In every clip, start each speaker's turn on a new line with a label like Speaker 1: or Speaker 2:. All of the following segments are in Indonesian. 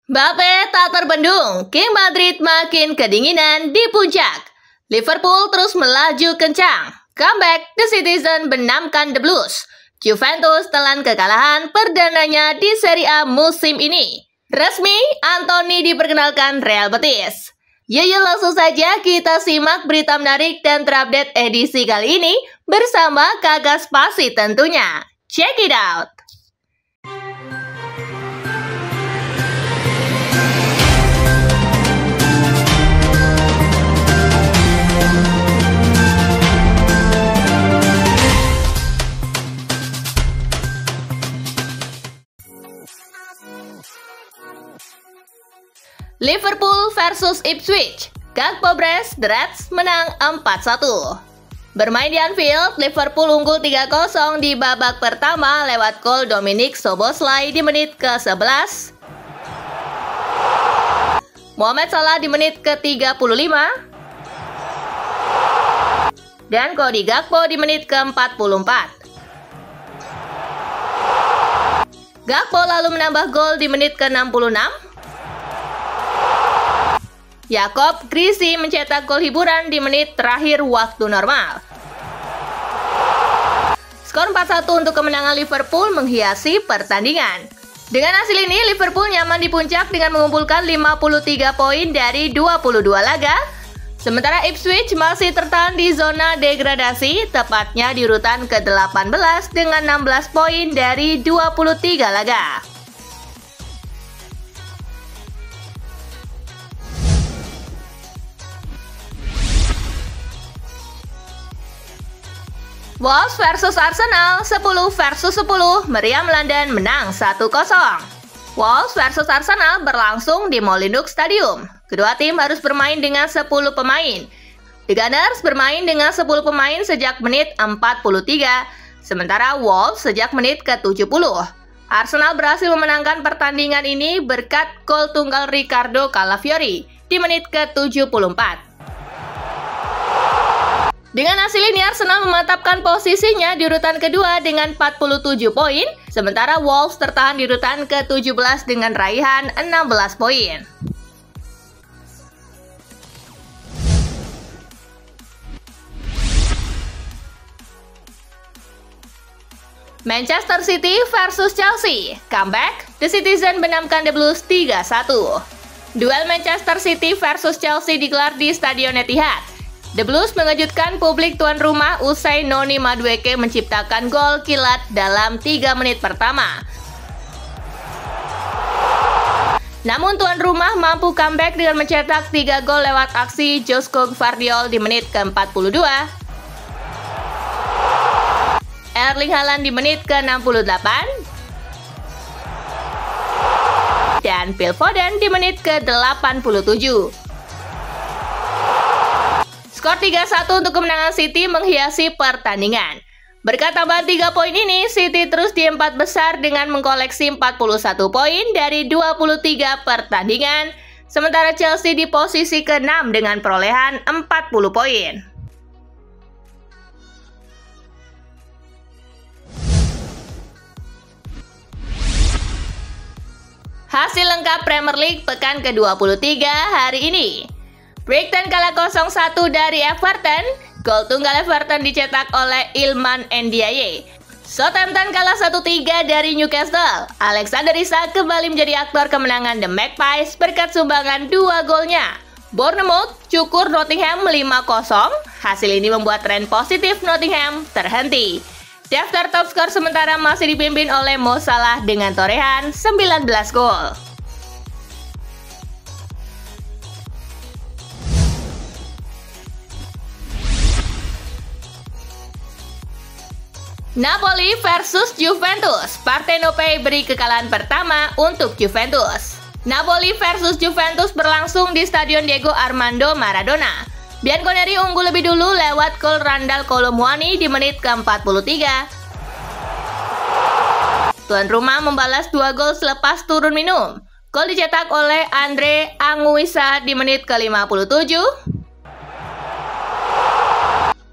Speaker 1: Mbappe tak terbendung, King Madrid makin kedinginan di puncak. Liverpool terus melaju kencang. Comeback, The Citizen benamkan The Blues. Juventus telan kekalahan perdananya di Serie A musim ini. Resmi, Anthony diperkenalkan Real Betis. Yuk langsung saja kita simak berita menarik dan terupdate edisi kali ini bersama Kakak Spasi tentunya. Check it out! Liverpool versus Ipswich. Gakpo Brass, The Reds menang 4-1. Bermain di Anfield, Liverpool unggul 3-0 di babak pertama lewat gol Dominic Szoboszlai di menit ke-11. Mohamed Salah di menit ke-35. Dan Cody Gakpo di menit ke-44. Gakpo lalu menambah gol di menit ke-66. Jakob Grisi mencetak gol hiburan di menit terakhir waktu normal. Skor 4-1 untuk kemenangan Liverpool menghiasi pertandingan. Dengan hasil ini, Liverpool nyaman di puncak dengan mengumpulkan 53 poin dari 22 laga. Sementara Ipswich masih tertahan di zona degradasi, tepatnya di urutan ke-18 dengan 16 poin dari 23 laga. Wolves versus Arsenal 10 versus 10, Meriam London menang 1-0. Wolves versus Arsenal berlangsung di Molineux Stadium. Kedua tim harus bermain dengan 10 pemain. The Gunners bermain dengan 10 pemain sejak menit 43, sementara Wolves sejak menit ke-70. Arsenal berhasil memenangkan pertandingan ini berkat gol tunggal Ricardo Calafiori di menit ke-74. Dengan hasil ini, Arsenal memantapkan posisinya di urutan kedua dengan 47 poin, sementara Wolves tertahan di urutan ke-17 dengan raihan 16 poin. Manchester City versus Chelsea. Comeback, The Citizen benamkan The Blues 3-1. Duel Manchester City versus Chelsea digelar di Stadion Etihad. The Blues mengejutkan publik tuan rumah usai Noni Madueke menciptakan gol kilat dalam 3 menit pertama. Namun tuan rumah mampu comeback dengan mencetak 3 gol lewat aksi Josko Gvardiol di menit ke-42. Erling Haaland di menit ke-68. Dan Phil Foden di menit ke-87. Skor 3-1 untuk kemenangan City menghiasi pertandingan. Berkat tambahan 3 poin ini, City terus di 4 besar dengan mengkoleksi 41 poin dari 23 pertandingan. Sementara Chelsea di posisi ke-6 dengan perolehan 40 poin. Hasil lengkap Premier League pekan ke-23 hari ini. Brighton kalah 0-1 dari Everton. Gol tunggal Everton dicetak oleh Iliman Ndiaye. Southampton kalah 1-3 dari Newcastle. Alexander Isak kembali menjadi aktor kemenangan The Magpies berkat sumbangan 2 golnya. Bournemouth cukur Nottingham 5-0. Hasil ini membuat tren positif Nottingham terhenti. Daftar top skor sementara masih dipimpin oleh Mo Salah dengan torehan 19 gol. Napoli versus Juventus. Partenopei beri kekalahan pertama untuk Juventus. Napoli versus Juventus berlangsung di Stadion Diego Armando Maradona. Bianconeri unggul lebih dulu lewat gol Randal Kolo Muani di menit ke-43. Tuan rumah membalas 2 gol selepas turun minum. Gol dicetak oleh Andre Anguissa di menit ke-57.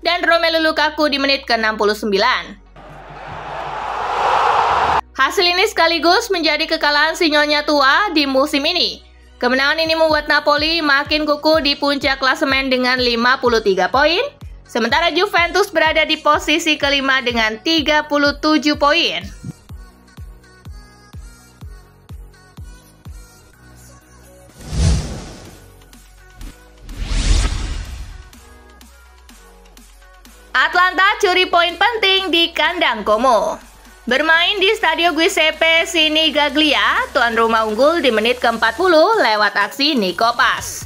Speaker 1: Dan Romelu Lukaku di menit ke-69. Hasil ini sekaligus menjadi kekalahan si Nyonya Tua di musim ini. Kemenangan ini membuat Napoli makin kukuh di puncak klasemen dengan 53 poin, sementara Juventus berada di posisi kelima dengan 37 poin. Atlanta curi poin penting di kandang Como. Bermain di Stadio Giuseppe Sinigaglia, tuan rumah unggul di menit ke-40 lewat aksi Nico Paz.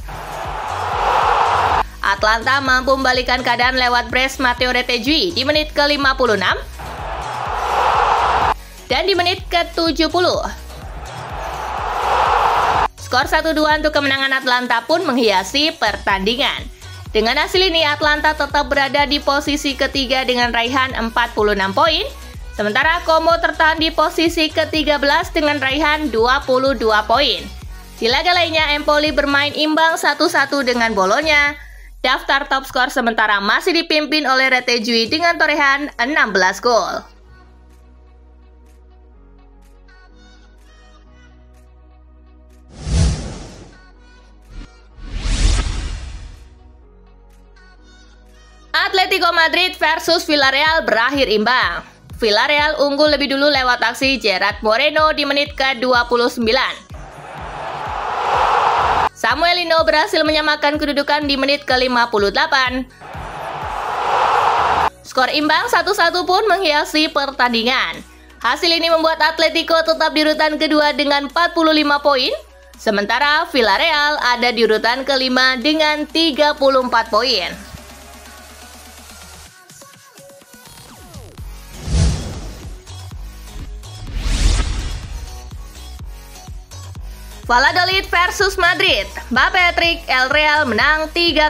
Speaker 1: Atlanta mampu membalikan keadaan lewat brace Matteo Retegui di menit ke-56 dan di menit ke-70. Skor 1-2 untuk kemenangan Atlanta pun menghiasi pertandingan. Dengan hasil ini, Atlanta tetap berada di posisi ketiga dengan raihan 46 poin, sementara Como tertahan di posisi ke-13 dengan raihan 22 poin. Di laga lainnya, Empoli bermain imbang 1-1 dengan Bologna. Daftar top skor sementara masih dipimpin oleh Retegui dengan torehan 16 gol. Atletico Madrid versus Villarreal berakhir imbang. Villarreal unggul lebih dulu lewat aksi Gerard Moreno di menit ke-29. Samuel Lino berhasil menyamakan kedudukan di menit ke-58. Skor imbang 1-1 pun menghiasi pertandingan. Hasil ini membuat Atletico tetap di urutan kedua dengan 45 poin, sementara Villarreal ada di urutan kelima dengan 34 poin. Valladolid versus Madrid. Mbappe hat-trick, El Real menang 3-0.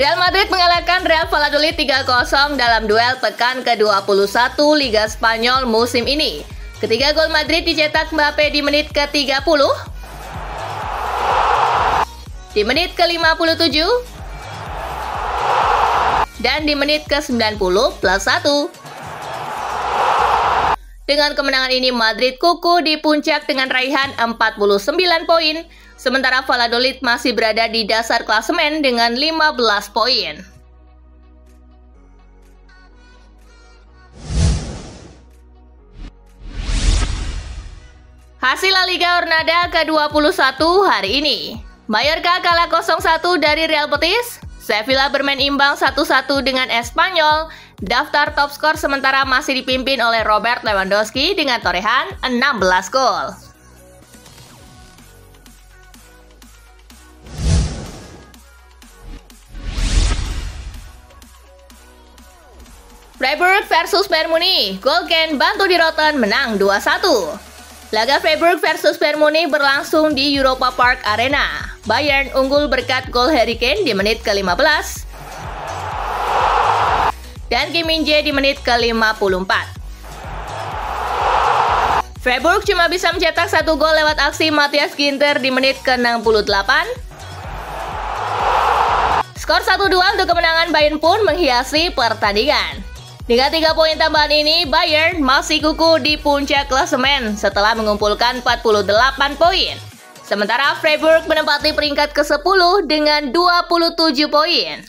Speaker 1: Real Madrid mengalahkan Real Valladolid 3-0 dalam duel pekan ke-21 Liga Spanyol musim ini. Ketiga gol Madrid dicetak Mbappe di menit ke-30, di menit ke-57, dan di menit ke-90 plus 1. Dengan kemenangan ini, Madrid kukuh di puncak dengan raihan 49 poin, sementara Valladolid masih berada di dasar klasemen dengan 15 poin. Hasil La Liga Jornada ke-21 hari ini. Mallorca kalah 0-1 dari Real Betis. Sevilla bermain imbang 1-1 dengan Espanyol. Daftar top skor sementara masih dipimpin oleh Robert Lewandowski dengan torehan 16 gol. Freiburg versus Bayern Munich. Golken bantu di Rotten menang 2-1. Laga Freiburg versus Bayern Munich berlangsung di Europa Park Arena. Bayern unggul berkat gol Harry Kane di menit ke-15 dan Kim Min-jae di menit ke-54. Freiburg cuma bisa mencetak 1 gol lewat aksi Matthias Ginter di menit ke-68. Skor 1-2 untuk kemenangan Bayern pun menghiasi pertandingan. Dengan 3 poin tambahan ini, Bayern masih kukuh di puncak klasemen setelah mengumpulkan 48 poin. Sementara Freiburg menempati peringkat ke-10 dengan 27 poin.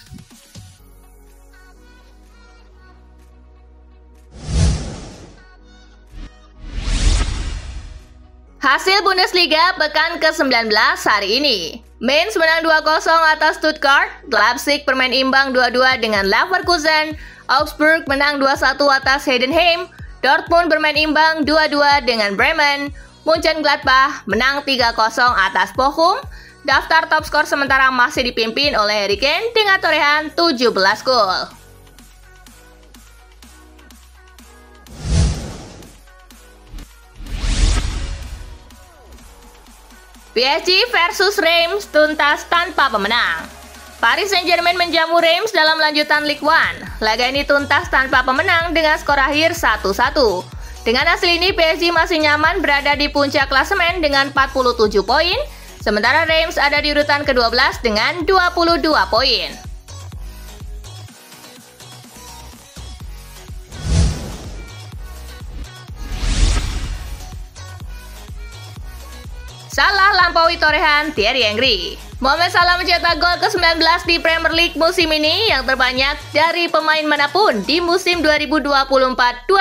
Speaker 1: Hasil Bundesliga pekan ke-19 hari ini. Mainz menang 2-0 atas Stuttgart, Leipzig bermain imbang 2-2 dengan Leverkusen, Augsburg menang 2-1 atas Heidenheim, Dortmund bermain imbang 2-2 dengan Bremen, Mönchengladbach menang 3-0 atas Bochum. Daftar top skor sementara masih dipimpin oleh Harry Kane dengan torehan 17 gol. PSG versus Reims tuntas tanpa pemenang. Paris Saint-Germain menjamu Reims dalam lanjutan Ligue 1. Laga ini tuntas tanpa pemenang dengan skor akhir 1-1. Dengan hasil ini, PSG masih nyaman berada di puncak klasemen dengan 47 poin, sementara Reims ada di urutan ke-12 dengan 22 poin. Salah lampaui torehan Thierry Henry. Mohamed Salah mencetak gol ke-19 di Premier League musim ini yang terbanyak dari pemain manapun di musim 2024-2025,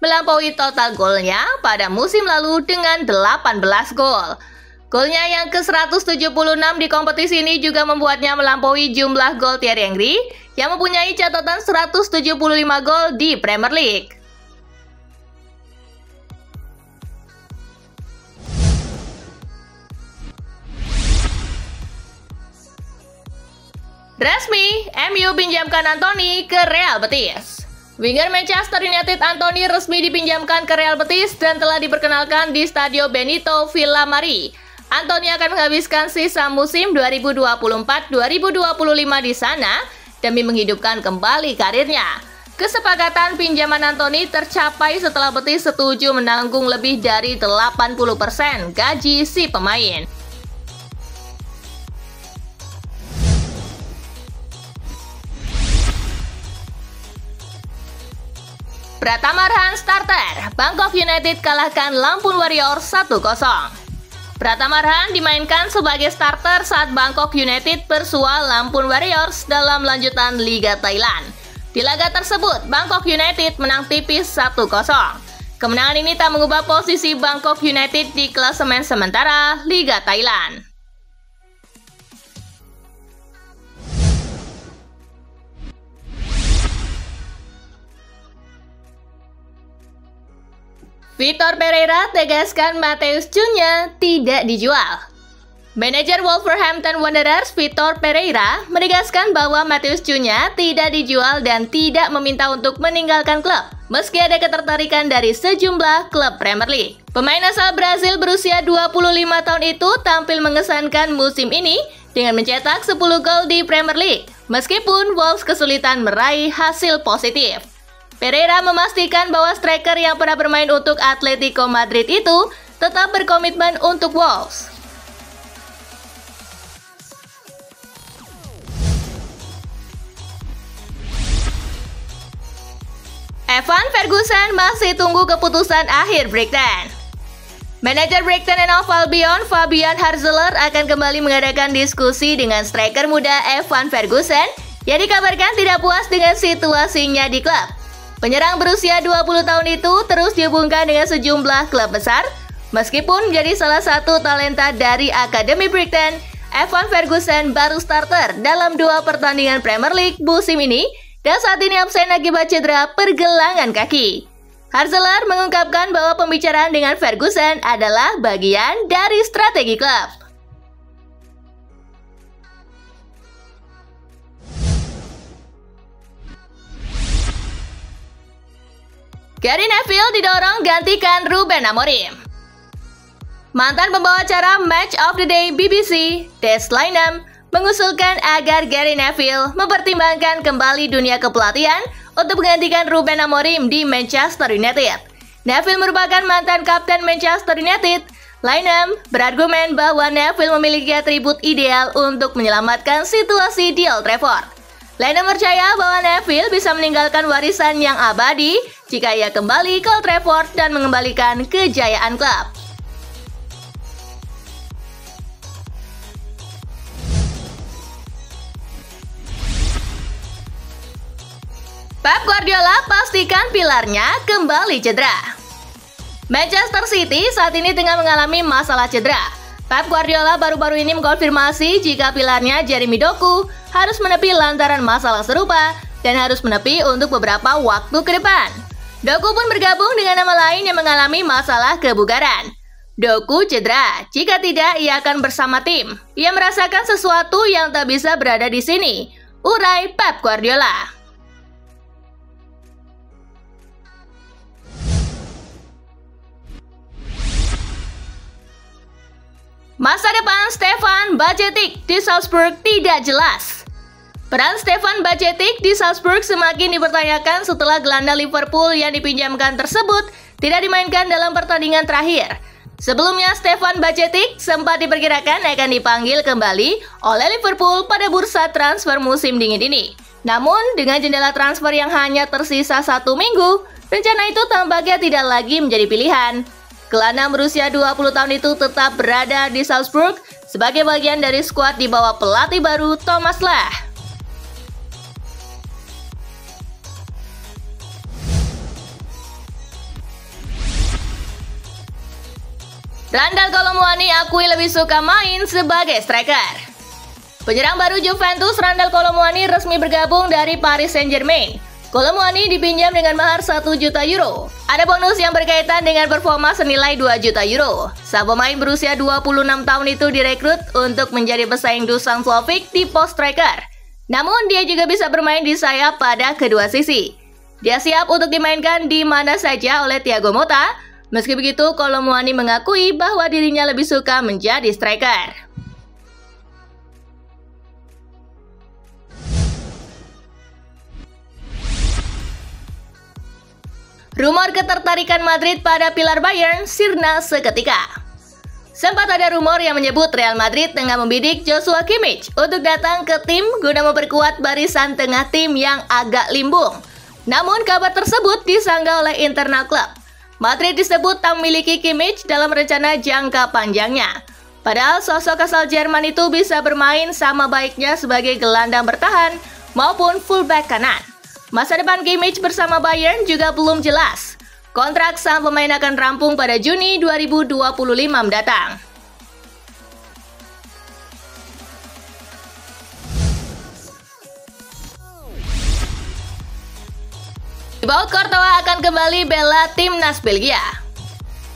Speaker 1: melampaui total golnya pada musim lalu dengan 18 gol. Golnya yang ke-176 di kompetisi ini juga membuatnya melampaui jumlah gol Thierry Henry yang mempunyai catatan 175 gol di Premier League. Resmi, MU pinjamkan Antony ke Real Betis. Winger Manchester United Antony resmi dipinjamkan ke Real Betis dan telah diperkenalkan di Stadio Benito Villamarín. Antony akan menghabiskan sisa musim 2024-2025 di sana demi menghidupkan kembali karirnya. Kesepakatan pinjaman Antony tercapai setelah Betis setuju menanggung lebih dari 80% gaji si pemain. Pratama Arhan starter, Bangkok United kalahkan Lampung Warriors 1-0. Pratama Arhan dimainkan sebagai starter saat Bangkok United bersua Lampung Warriors dalam lanjutan Liga Thailand. Di laga tersebut, Bangkok United menang tipis 1-0. Kemenangan ini tak mengubah posisi Bangkok United di klasemen sementara Liga Thailand. Vitor Pereira tegaskan Matheus Cunha tidak dijual. Manajer Wolverhampton Wanderers Vitor Pereira menegaskan bahwa Matheus Cunha tidak dijual dan tidak meminta untuk meninggalkan klub, meski ada ketertarikan dari sejumlah klub Premier League. Pemain asal Brasil berusia 25 tahun itu tampil mengesankan musim ini dengan mencetak 10 gol di Premier League, meskipun Wolves kesulitan meraih hasil positif. Pereira memastikan bahwa striker yang pernah bermain untuk Atletico Madrid itu tetap berkomitmen untuk Wolves. Evan Ferguson masih tunggu keputusan akhir Brighton. Manajer Brighton and Hove Albion, Fabian Harzeler akan kembali mengadakan diskusi dengan striker muda Evan Ferguson yang dikabarkan tidak puas dengan situasinya di klub. Penyerang berusia 20 tahun itu terus dihubungkan dengan sejumlah klub besar. Meskipun menjadi salah satu talenta dari Akademi Brighton, Evan Ferguson baru starter dalam 2 pertandingan Premier League musim ini dan saat ini absen akibat cedera pergelangan kaki. Harzeler mengungkapkan bahwa pembicaraan dengan Ferguson adalah bagian dari strategi klub. Gary Neville didorong gantikan Ruben Amorim. Mantan pembawa acara Match of the Day BBC, Des Lynam, mengusulkan agar Gary Neville mempertimbangkan kembali dunia kepelatihan untuk menggantikan Ruben Amorim di Manchester United. Neville merupakan mantan kapten Manchester United. Lynam berargumen bahwa Neville memiliki atribut ideal untuk menyelamatkan situasi di Old Trafford. Lynam percaya bahwa Neville bisa meninggalkan warisan yang abadi jika ia kembali ke Old Trafford dan mengembalikan kejayaan klub. Pep Guardiola pastikan pilarnya kembali cedera. Manchester City saat ini tengah mengalami masalah cedera. Pep Guardiola baru-baru ini mengkonfirmasi jika pilarnya Jeremy Doku harus menepi lantaran masalah serupa dan harus menepi untuk beberapa waktu ke depan. Doku pun bergabung dengan nama lain yang mengalami masalah kebugaran. Doku cedera, jika tidak ia akan bersama tim. Ia merasakan sesuatu yang tak bisa berada di sini, urai Pep Guardiola. Masa depan Stefan Bajcetic di Salzburg tidak jelas. Peran Stefan Bajcetic di Salzburg semakin dipertanyakan setelah gelandang Liverpool yang dipinjamkan tersebut tidak dimainkan dalam pertandingan terakhir. Sebelumnya, Stefan Bajcetic sempat diperkirakan akan dipanggil kembali oleh Liverpool pada bursa transfer musim dingin ini. Namun, dengan jendela transfer yang hanya tersisa 1 minggu, rencana itu tampaknya tidak lagi menjadi pilihan. Gelandang berusia 20 tahun itu tetap berada di Salzburg sebagai bagian dari skuad di bawah pelatih baru Thomas Lach. Randal Kolo Muani akui lebih suka main sebagai striker. Penyerang baru Juventus Randal Kolo Muani resmi bergabung dari Paris Saint-Germain. Kolo Muani dipinjam dengan mahar 1 juta euro. Ada bonus yang berkaitan dengan performa senilai 2 juta euro. Sang pemain berusia 26 tahun itu direkrut untuk menjadi pesaing Dusan Vlahovic di pos striker. Namun dia juga bisa bermain di sayap pada kedua sisi. Dia siap untuk dimainkan di mana saja oleh Thiago Motta. Meski begitu, Kolo Muani mengakui bahwa dirinya lebih suka menjadi striker. Rumor ketertarikan Madrid pada pilar Bayern sirna seketika. Sempat ada rumor yang menyebut Real Madrid tengah membidik Joshua Kimmich untuk datang ke tim guna memperkuat barisan tengah tim yang agak limbung. Namun kabar tersebut disanggah oleh internal klub. Madrid disebut tak memiliki Kimmich dalam rencana jangka panjangnya. Padahal sosok asal Jerman itu bisa bermain sama baiknya sebagai gelandang bertahan maupun fullback kanan. Masa depan Kimmich bersama Bayern juga belum jelas. Kontrak sang pemain akan rampung pada Juni 2025 mendatang. Thibaut Courtois akan kembali bela timnas Belgia.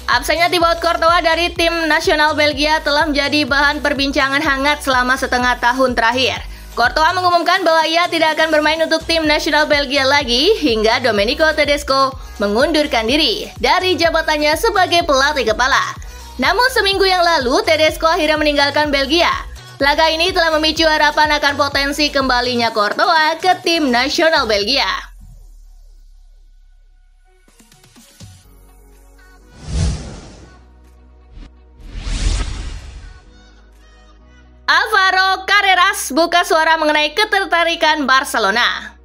Speaker 1: Absennya Thibaut Courtois dari tim nasional Belgia telah menjadi bahan perbincangan hangat selama setengah tahun terakhir. Courtois mengumumkan bahwa ia tidak akan bermain untuk tim nasional Belgia lagi hingga Domenico Tedesco mengundurkan diri dari jabatannya sebagai pelatih kepala. Namun seminggu yang lalu Tedesco akhirnya meninggalkan Belgia. Laga ini telah memicu harapan akan potensi kembalinya Courtois ke tim nasional Belgia. Alvaro Carreras buka suara mengenai ketertarikan Barcelona.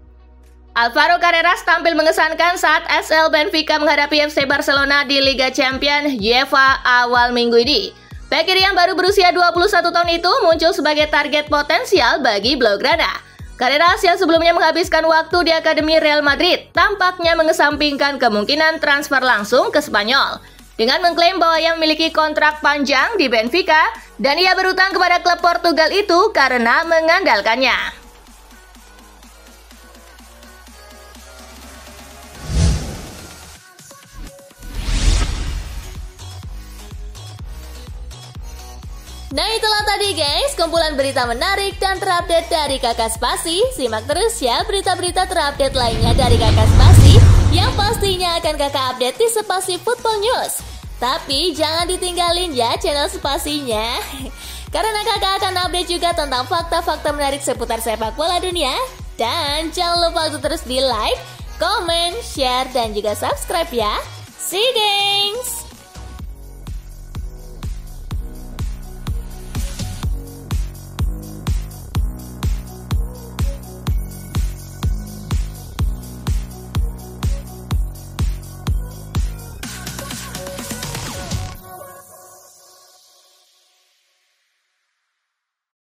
Speaker 1: Alvaro Carreras tampil mengesankan saat SL Benfica menghadapi FC Barcelona di Liga Champions UEFA awal minggu ini. Bek kiri yang baru berusia 21 tahun itu muncul sebagai target potensial bagi Blaugrana. Carreras yang sebelumnya menghabiskan waktu di Akademi Real Madrid tampaknya mengesampingkan kemungkinan transfer langsung ke Spanyol. Dengan mengklaim bahwa ia memiliki kontrak panjang di Benfica dan ia berutang kepada klub Portugal itu karena mengandalkannya. Nah itulah tadi guys, kumpulan berita menarik dan terupdate dari Kakak Spasi. Simak terus ya berita-berita terupdate lainnya dari Kakak Spasi yang pastinya akan kakak update di Spasi Football News. Tapi jangan ditinggalin ya channel Spasinya, karena kakak akan update juga tentang fakta-fakta menarik seputar sepak bola dunia. Dan jangan lupa untuk terus di like, comment, share, dan juga subscribe ya. See you guys!